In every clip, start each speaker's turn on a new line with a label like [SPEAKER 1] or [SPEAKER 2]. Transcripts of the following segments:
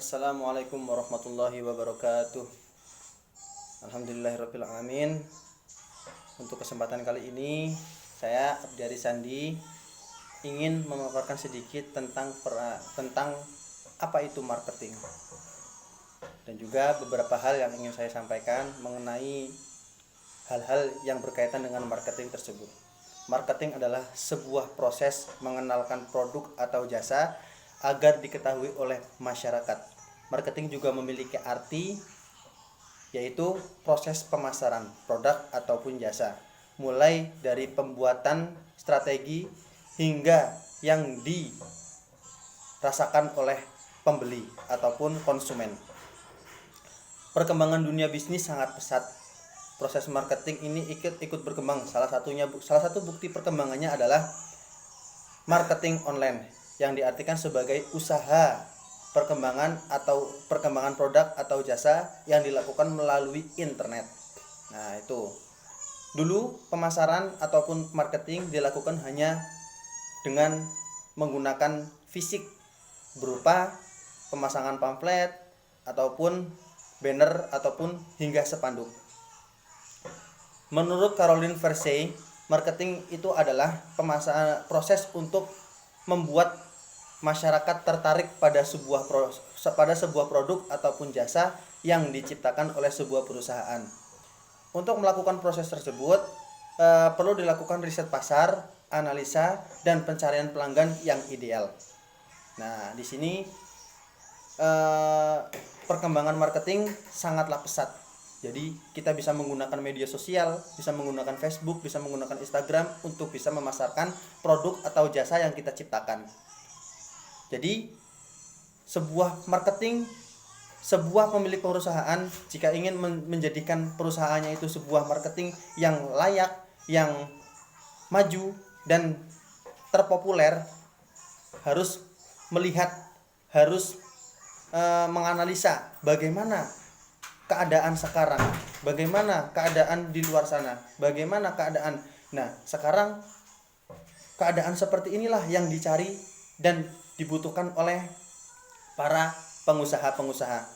[SPEAKER 1] Assalamualaikum warahmatullahi wabarakatuh. Alhamdulillahirabbil alamin. Untuk kesempatan kali ini saya Abdiari Sandi ingin memaparkan sedikit tentang apa itu marketing dan juga beberapa hal yang ingin saya sampaikan mengenai hal-hal yang berkaitan dengan marketing tersebut. Marketing adalah sebuah proses mengenalkan produk atau jasa agar diketahui oleh masyarakat. Marketing juga memiliki arti yaitu proses pemasaran produk ataupun jasa, mulai dari pembuatan strategi hingga yang dirasakan oleh pembeli ataupun konsumen. Perkembangan dunia bisnis sangat pesat. Proses marketing ini ikut berkembang. Salah satu bukti perkembangannya adalah marketing online, yang diartikan sebagai usaha perkembangan produk atau jasa yang dilakukan melalui internet. Nah, itu. Dulu pemasaran ataupun marketing dilakukan hanya dengan menggunakan fisik berupa pemasangan pamflet ataupun banner ataupun hingga spanduk. Menurut Caroline Versey, marketing itu adalah proses untuk membuat masyarakat tertarik pada sebuah produk ataupun jasa yang diciptakan oleh sebuah perusahaan. Untuk melakukan proses tersebut perlu dilakukan riset pasar, analisa, dan pencarian pelanggan yang ideal. Nah, di sini perkembangan marketing sangatlah pesat. Jadi kita bisa menggunakan media sosial, bisa menggunakan Facebook, bisa menggunakan Instagram untuk bisa memasarkan produk atau jasa yang kita ciptakan. Jadi sebuah pemilik perusahaan jika ingin menjadikan perusahaannya itu sebuah marketing yang layak, yang maju dan terpopuler, harus menganalisa bagaimana keadaan sekarang, bagaimana keadaan di luar sana, bagaimana keadaan. Nah, sekarang keadaan seperti inilah yang dicari dan dibutuhkan oleh para pengusaha-pengusaha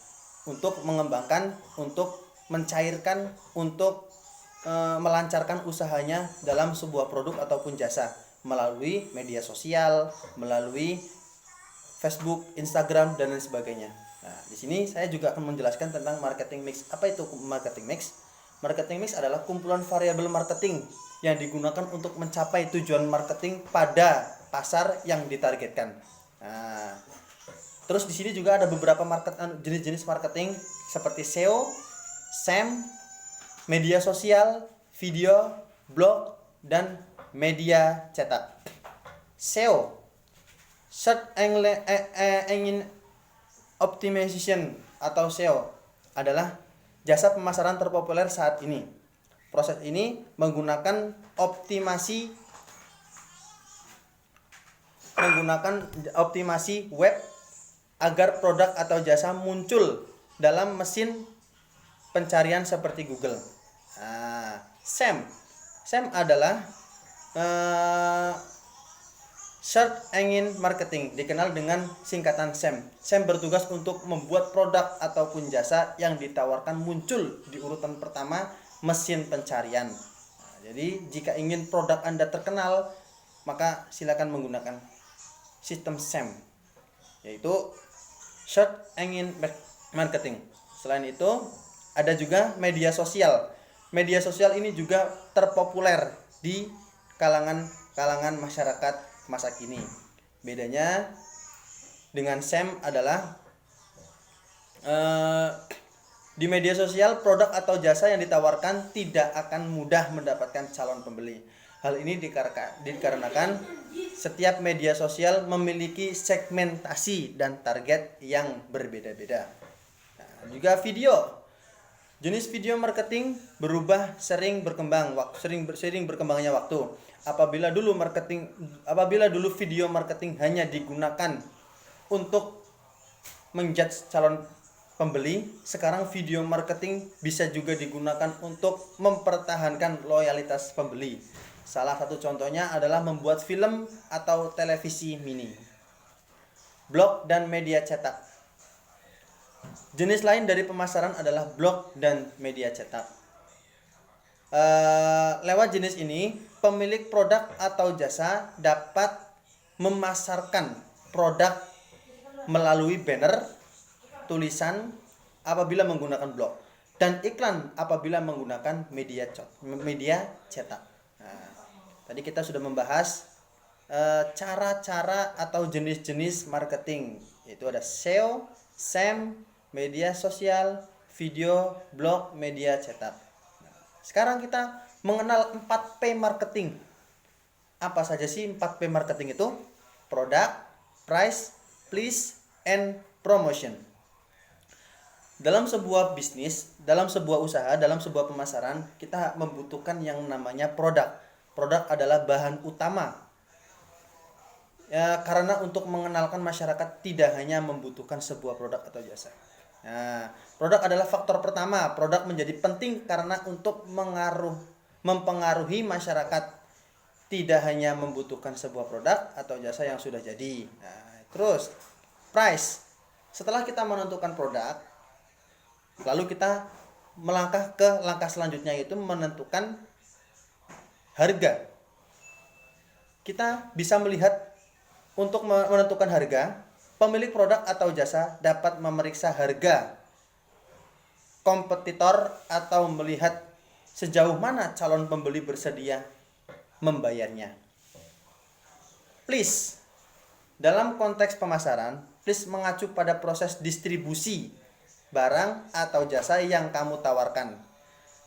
[SPEAKER 1] untuk mengembangkan, untuk mencairkan, untuk melancarkan usahanya dalam sebuah produk ataupun jasa melalui media sosial, melalui Facebook, Instagram, dan lain sebagainya. Nah, di sini saya juga akan menjelaskan tentang marketing mix. Apa itu marketing mix? Marketing mix adalah kumpulan variabel marketing yang digunakan untuk mencapai tujuan marketing pada pasar yang ditargetkan. Nah, terus di sini juga ada beberapa jenis-jenis marketing seperti SEO, SEM, media sosial, video, blog, dan media cetak. SEO, Search Engine Optimization atau SEO adalah jasa pemasaran terpopuler saat ini. Proses ini menggunakan optimasi web agar produk atau jasa muncul dalam mesin pencarian seperti Google. Nah, SEM adalah Search Engine Marketing, dikenal dengan singkatan SEM. SEM bertugas untuk membuat produk ataupun jasa yang ditawarkan muncul di urutan pertama mesin pencarian. Nah, jadi jika ingin produk Anda terkenal, maka silakan menggunakan sistem SEM, yaitu Search Engine Marketing. Selain itu, ada juga media sosial. Media sosial ini juga terpopuler di kalangan masyarakat masa kini. Bedanya dengan SEM adalah di media sosial produk atau jasa yang ditawarkan tidak akan mudah mendapatkan calon pembeli. Hal ini dikarenakan setiap media sosial memiliki segmentasi dan target yang berbeda-beda. Nah, juga video. Jenis video marketing berubah sering berkembangnya waktu. Apabila dulu video marketing hanya digunakan untuk menjudge calon pembeli, sekarang video marketing bisa juga digunakan untuk mempertahankan loyalitas pembeli. Salah satu contohnya adalah membuat film atau televisi mini. Blog dan media cetak. Jenis lain dari pemasaran adalah blog dan media cetak. Lewat jenis ini, pemilik produk atau jasa dapat memasarkan produk melalui banner, tulisan apabila menggunakan blog, dan iklan apabila menggunakan media cetak. Nah, tadi kita sudah membahas cara-cara atau jenis-jenis marketing, yaitu ada SEO, SEM, media sosial, video, blog, media cetak. Sekarang kita mengenal 4P marketing. Apa saja sih 4P marketing itu? Product, price, place, and promotion. Dalam sebuah bisnis, dalam sebuah usaha, dalam sebuah pemasaran, kita membutuhkan yang namanya produk. Produk adalah bahan utama. Ya, karena untuk mengenalkan masyarakat tidak hanya membutuhkan sebuah produk atau jasa. Nah, produk adalah faktor pertama. Produk menjadi penting karena untuk mempengaruhi masyarakat, tidak hanya membutuhkan sebuah produk atau jasa yang sudah jadi. Nah, terus price. Setelah kita menentukan produk, lalu kita melangkah ke langkah selanjutnya, yaitu menentukan harga. Kita bisa melihat untuk menentukan harga, pemilik produk atau jasa dapat memeriksa harga kompetitor atau melihat sejauh mana calon pembeli bersedia membayarnya. Please, dalam konteks pemasaran, please mengacu pada proses distribusi barang atau jasa yang kamu tawarkan.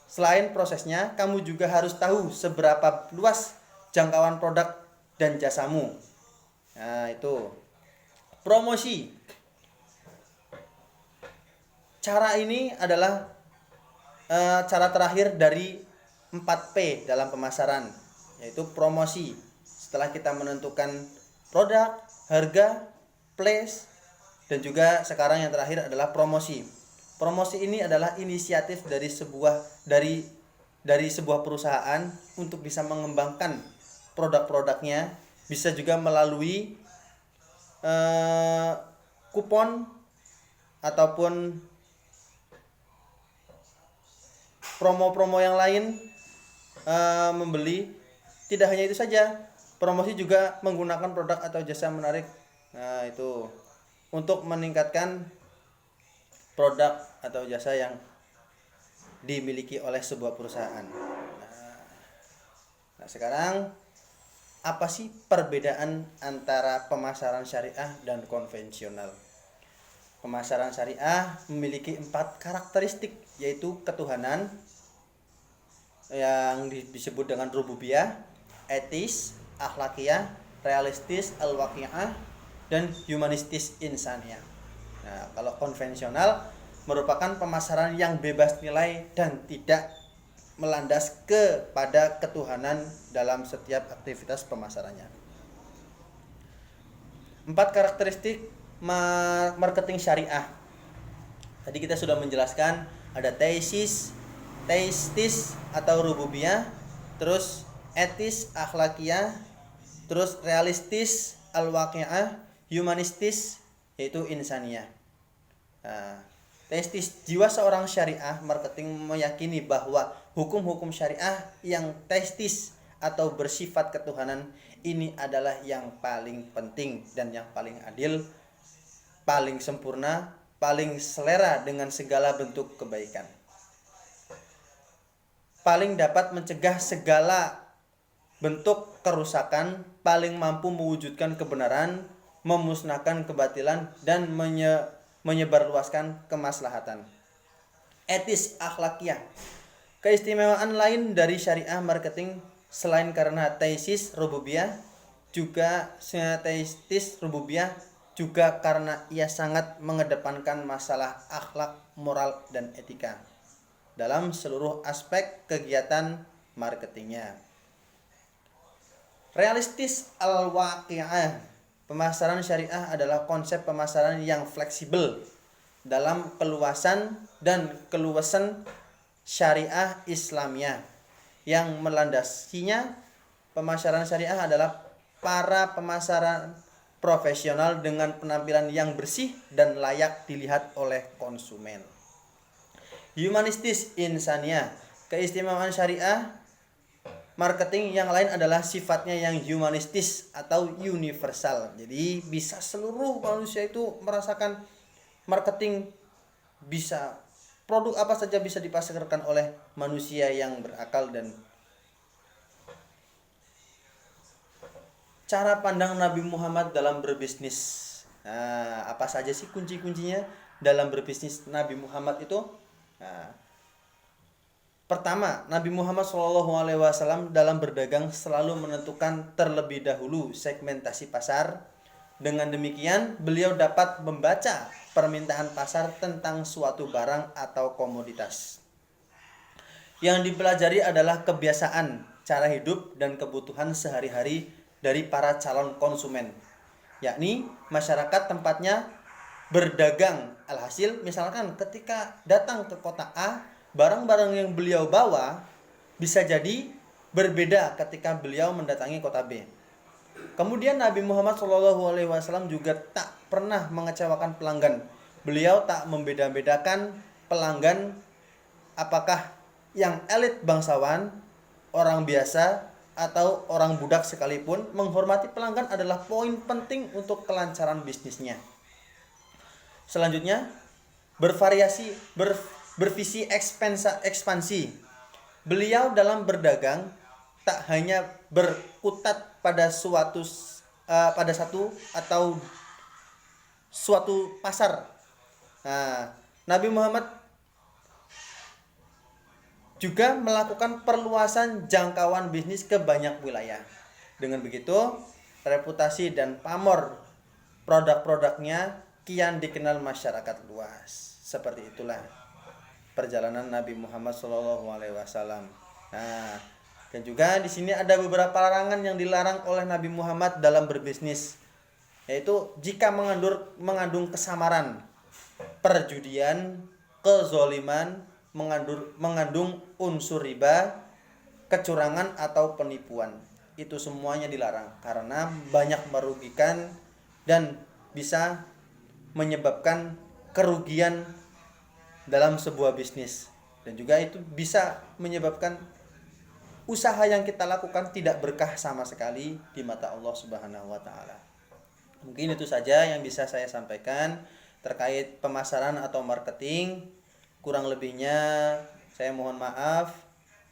[SPEAKER 1] Selain prosesnya, kamu juga harus tahu seberapa luas jangkauan produk dan jasamu. Nah, itu. Promosi. Cara ini adalah cara terakhir dari 4P dalam pemasaran, yaitu promosi. Setelah kita menentukan produk, harga, place, dan juga sekarang yang terakhir adalah promosi. Promosi ini adalah inisiatif dari sebuah perusahaan untuk bisa mengembangkan produk-produknya, bisa juga melalui kupon ataupun promo-promo yang lain membeli. Tidak hanya itu saja, promosi juga menggunakan produk atau jasa menarik. Nah, itu untuk meningkatkan produk atau jasa yang dimiliki oleh sebuah perusahaan. Nah, sekarang apa sih perbedaan antara pemasaran syariah dan konvensional? Pemasaran syariah memiliki 4 karakteristik, yaitu ketuhanan yang disebut dengan rububiyah, etis, akhlakiyah, realistis, al-waqi'ah, dan humanistis insaniyah. Nah, kalau konvensional merupakan pemasaran yang bebas nilai dan tidak melandas kepada ketuhanan dalam setiap aktivitas pemasarannya. 4 karakteristik marketing syariah. Tadi kita sudah menjelaskan ada teistis atau rububiyah, terus etis, akhlakiyah, terus realistis, al-waqi'ah, humanistis, yaitu insaniyah. Nah, teistis, jiwa seorang syariah marketing meyakini bahwa hukum-hukum syariah yang teistis atau bersifat ketuhanan ini adalah yang paling penting dan yang paling adil, paling sempurna, paling selera dengan segala bentuk kebaikan, paling dapat mencegah segala bentuk kerusakan, paling mampu mewujudkan kebenaran, memusnahkan kebatilan, dan menyebarluaskan kemaslahatan. Etis, akhlakiyah. Keistimewaan lain dari syariah marketing selain karena teistis rububiyah, juga teistis rububiyah juga karena ia sangat mengedepankan masalah akhlak, moral, dan etika dalam seluruh aspek kegiatan marketingnya. Realistis al-waqi'ah. Pemasaran syariah adalah konsep pemasaran yang fleksibel dalam keluasan dan keluasan syariah Islamiyah. Yang melandasinya, pemasaran syariah adalah para pemasaran profesional dengan penampilan yang bersih dan layak dilihat oleh konsumen. Humanistis insaniyah. Keistimewaan syariah marketing yang lain adalah sifatnya yang humanistis atau universal. Jadi bisa seluruh manusia itu merasakan marketing, bisa produk apa saja bisa dipasarkan oleh manusia yang berakal. Dan cara pandang Nabi Muhammad dalam berbisnis. Nah, apa saja sih kunci-kuncinya dalam berbisnis Nabi Muhammad itu? Nah, pertama, Nabi Muhammad SAW dalam berdagang selalu menentukan terlebih dahulu segmentasi pasar. Dengan demikian, beliau dapat membaca permintaan pasar tentang suatu barang atau komoditas. Yang dipelajari adalah kebiasaan, cara hidup, dan kebutuhan sehari-hari dari para calon konsumen, yakni masyarakat tempatnya berdagang. Alhasil, misalkan ketika datang ke kota A, barang-barang yang beliau bawa bisa jadi berbeda ketika beliau mendatangi kota B. Kemudian Nabi Muhammad SAW juga tak pernah mengecewakan pelanggan. Beliau tak membeda-bedakan pelanggan apakah yang elit bangsawan, orang biasa, atau orang budak sekalipun. Menghormati pelanggan adalah poin penting untuk kelancaran bisnisnya. Selanjutnya, bervisi ekspansi. Beliau dalam berdagang tak hanya berkutat pada satu atau suatu pasar. Nah, Nabi Muhammad juga melakukan perluasan jangkauan bisnis ke banyak wilayah. Dengan begitu, reputasi dan pamor produk-produknya kian dikenal masyarakat luas. Seperti itulah perjalanan Nabi Muhammad SAW. Nah, dan juga di sini ada beberapa larangan yang dilarang oleh Nabi Muhammad dalam berbisnis, yaitu jika mengandung kesamaran, perjudian, kezoliman, mengandung unsur riba, kecurangan atau penipuan. Itu semuanya dilarang karena banyak merugikan dan bisa menyebabkan kerugian dalam sebuah bisnis, dan juga itu bisa menyebabkan usaha yang kita lakukan tidak berkah sama sekali di mata Allah Subhanahu wa taala. Mungkin itu saja yang bisa saya sampaikan terkait pemasaran atau marketing. Kurang lebihnya saya mohon maaf.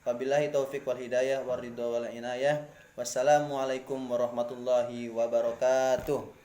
[SPEAKER 1] Wabillahi taufik wal hidayah waridho wal inayah. Wassalamualaikum warahmatullahi wabarakatuh.